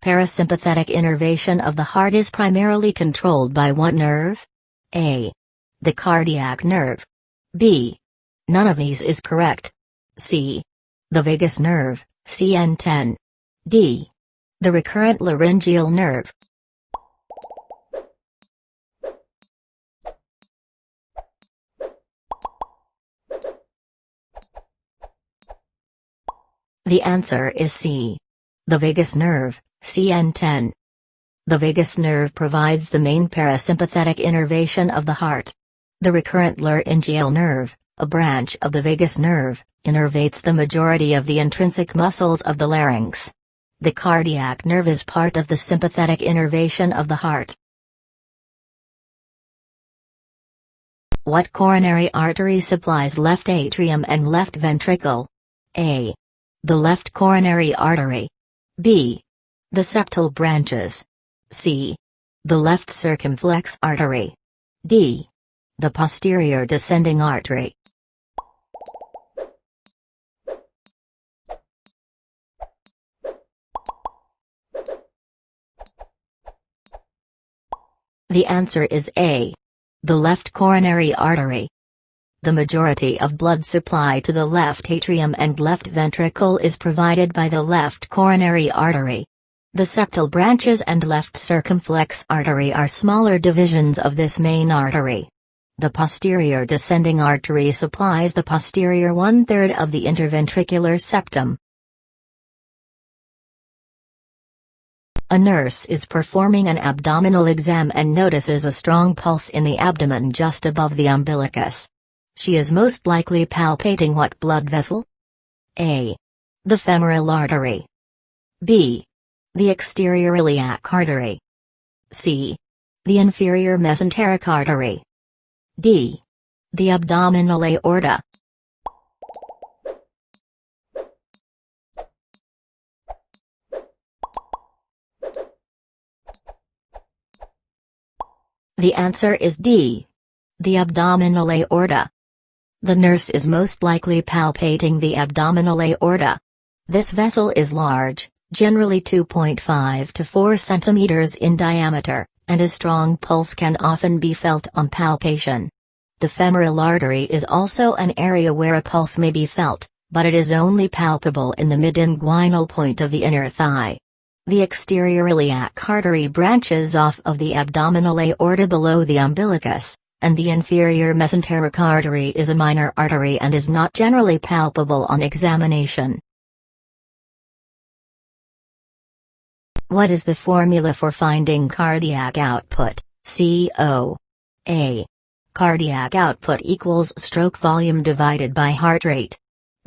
Parasympathetic innervation of the heart is primarily controlled by what nerve? A. The cardiac nerve. B. None of these is correct. C. The vagus nerve, CN10. D. The recurrent laryngeal nerve. The answer is C. The vagus nerve, CN10. The vagus nerve provides the main parasympathetic innervation of the heart. The recurrent laryngeal nerve, a branch of the vagus nerve, innervates the majority of the intrinsic muscles of the larynx. The cardiac nerve is part of the sympathetic innervation of the heart. What coronary artery supplies left atrium and left ventricle? A. The left coronary artery. B. The septal branches. C. The left circumflex artery. D. The posterior descending artery. The answer is A. The left coronary artery. The majority of blood supply to the left atrium and left ventricle is provided by the left coronary artery. The septal branches and left circumflex artery are smaller divisions of this main artery. The posterior descending artery supplies the posterior one-third of the interventricular septum. A nurse is performing an abdominal exam and notices a strong pulse in the abdomen just above the umbilicus. She is most likely palpating what blood vessel? A. The femoral artery. B. The exterior iliac artery. C. The inferior mesenteric artery. D. The abdominal aorta. The answer is D. The abdominal aorta. The nurse is most likely palpating the abdominal aorta. This vessel is large, generally 2.5 to 4 centimeters in diameter, and a strong pulse can often be felt on palpation. The femoral artery is also an area where a pulse may be felt, but it is only palpable in the mid-inguinal point of the inner thigh. The exterior iliac artery branches off of the abdominal aorta below the umbilicus, and the inferior mesenteric artery is a minor artery and is not generally palpable on examination. What is the formula for finding cardiac output, CO? A. Cardiac output equals stroke volume divided by heart rate.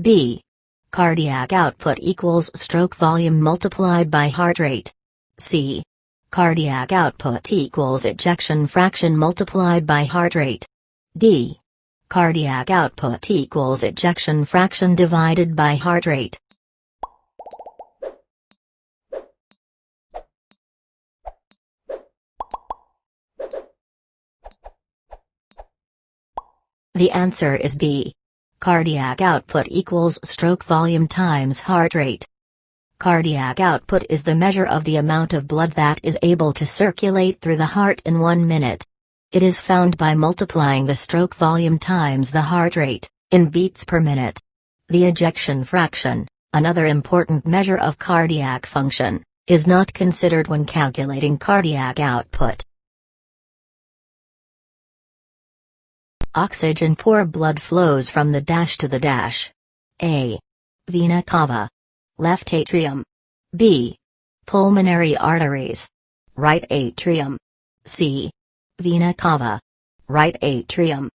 B. Cardiac output equals stroke volume multiplied by heart rate. C. Cardiac output equals ejection fraction multiplied by heart rate. D. Cardiac output equals ejection fraction divided by heart rate. The answer is B. Cardiac output equals stroke volume times heart rate. Cardiac output is the measure of the amount of blood that is able to circulate through the heart in 1 minute. It is found by multiplying the stroke volume times the heart rate, in beats per minute. The ejection fraction, another important measure of cardiac function, is not considered when calculating cardiac output. Oxygen-poor blood flows from the dash to the dash. A. Vena cava. Left atrium. B. Pulmonary arteries. Right atrium. C. Vena cava. Right atrium.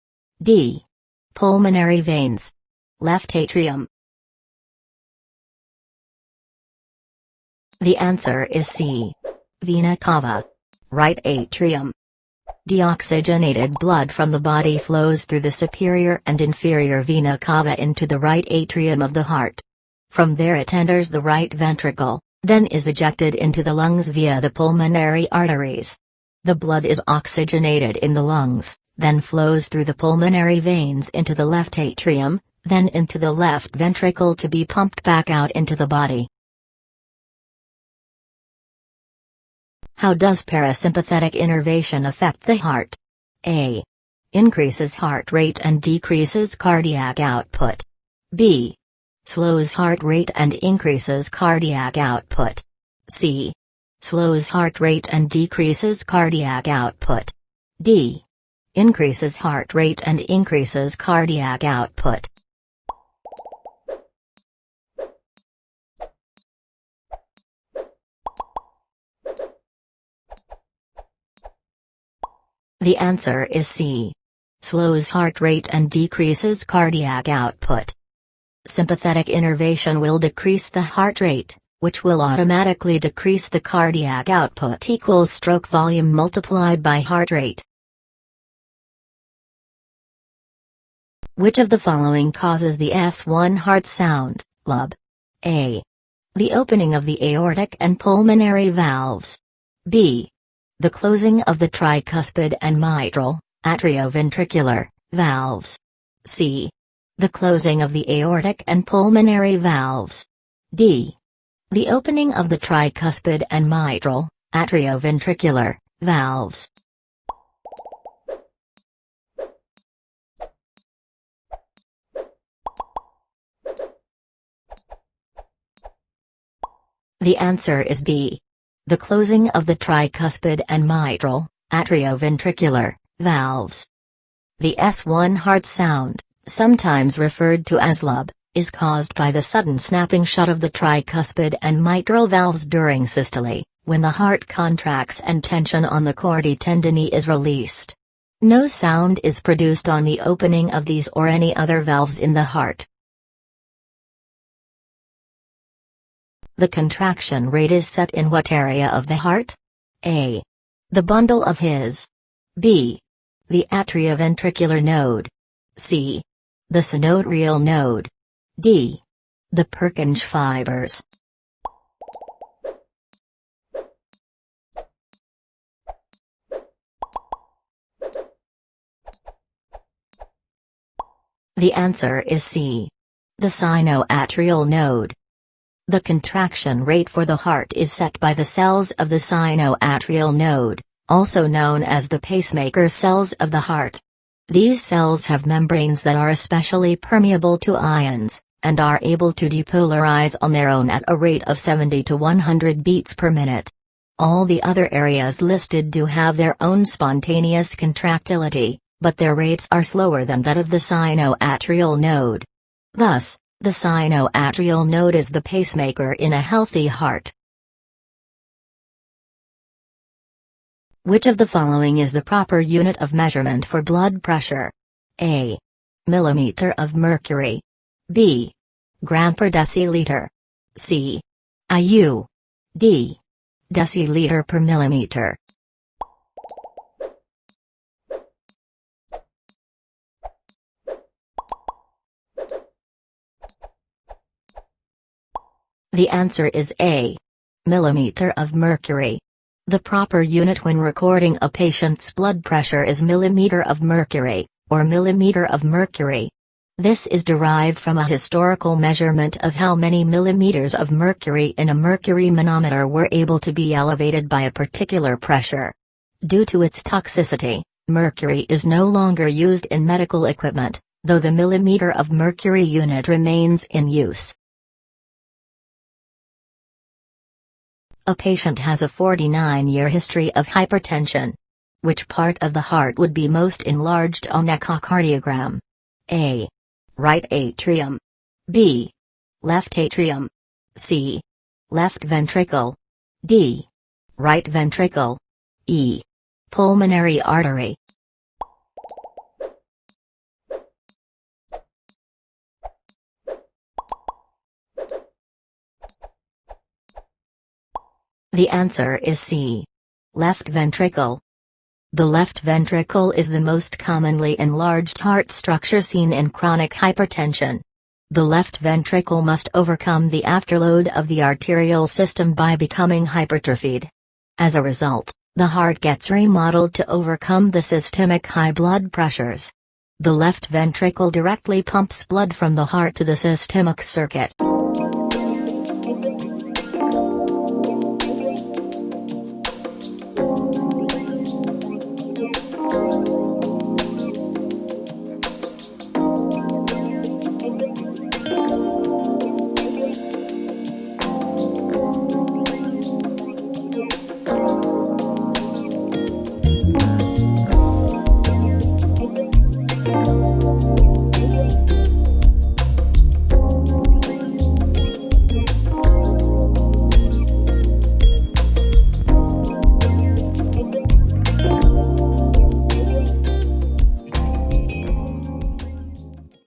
D. Pulmonary veins. Left atrium. The answer is C. Vena cava. Right atrium. Deoxygenated blood from the body flows through the superior and inferior vena cava into the right atrium of the heart. From there it enters the right ventricle, then is ejected into the lungs via the pulmonary arteries. The blood is oxygenated in the lungs, then flows through the pulmonary veins into the left atrium, then into the left ventricle to be pumped back out into the body. How does parasympathetic innervation affect the heart? A. Increases heart rate and decreases cardiac output. B. Slows heart rate and increases cardiac output. C. Slows heart rate and decreases cardiac output. D. Increases heart rate and increases cardiac output. The answer is C. Slows heart rate and decreases cardiac output. Sympathetic innervation will decrease the heart rate, which will automatically decrease the cardiac output equals stroke volume multiplied by heart rate. Which of the following causes the S1 heart sound, lub? A. The opening of the aortic and pulmonary valves. B. The closing of the tricuspid and mitral, atrioventricular, valves. C. The closing of the aortic and pulmonary valves. D. The opening of the tricuspid and mitral, atrioventricular, valves. The answer is B. The closing of the tricuspid and mitral, atrioventricular, valves. The S1 heart sound, sometimes referred to as lub, is caused by the sudden snapping shut of the tricuspid and mitral valves during systole, when the heart contracts and tension on the chordae tendineae is released. No sound is produced on the opening of these or any other valves in the heart. The contraction rate is set in what area of the heart? A. The bundle of His. B. The atrioventricular node. C. The synovial node. D. The Purkinje fibers. The answer is C. The sinoatrial node. The contraction rate for the heart is set by the cells of the sinoatrial node, also known as the pacemaker cells of the heart. These cells have membranes that are especially permeable to ions, and are able to depolarize on their own at a rate of 70 to 100 beats per minute. All the other areas listed do have their own spontaneous contractility, but their rates are slower than that of the sinoatrial node. Thus, the sinoatrial node is the pacemaker in a healthy heart. Which of the following is the proper unit of measurement for blood pressure? A. Millimeter of mercury. B. Gram per deciliter. C. IU. D. Deciliter per millimeter. The answer is A. Millimeter of mercury. The proper unit when recording a patient's blood pressure is millimeter of mercury, or millimeter of mercury. This is derived from a historical measurement of how many millimeters of mercury in a mercury manometer were able to be elevated by a particular pressure. Due to its toxicity, mercury is no longer used in medical equipment, though the millimeter of mercury unit remains in use. A patient has a 49-year history of hypertension. Which part of the heart would be most enlarged on echocardiogram? A. Right atrium. B. Left atrium. C. Left ventricle. D. Right ventricle. E. Pulmonary artery. The answer is C. Left ventricle. The left ventricle is the most commonly enlarged heart structure seen in chronic hypertension. The left ventricle must overcome the afterload of the arterial system by becoming hypertrophied. As a result, the heart gets remodeled to overcome the systemic high blood pressures. The left ventricle directly pumps blood from the heart to the systemic circuit.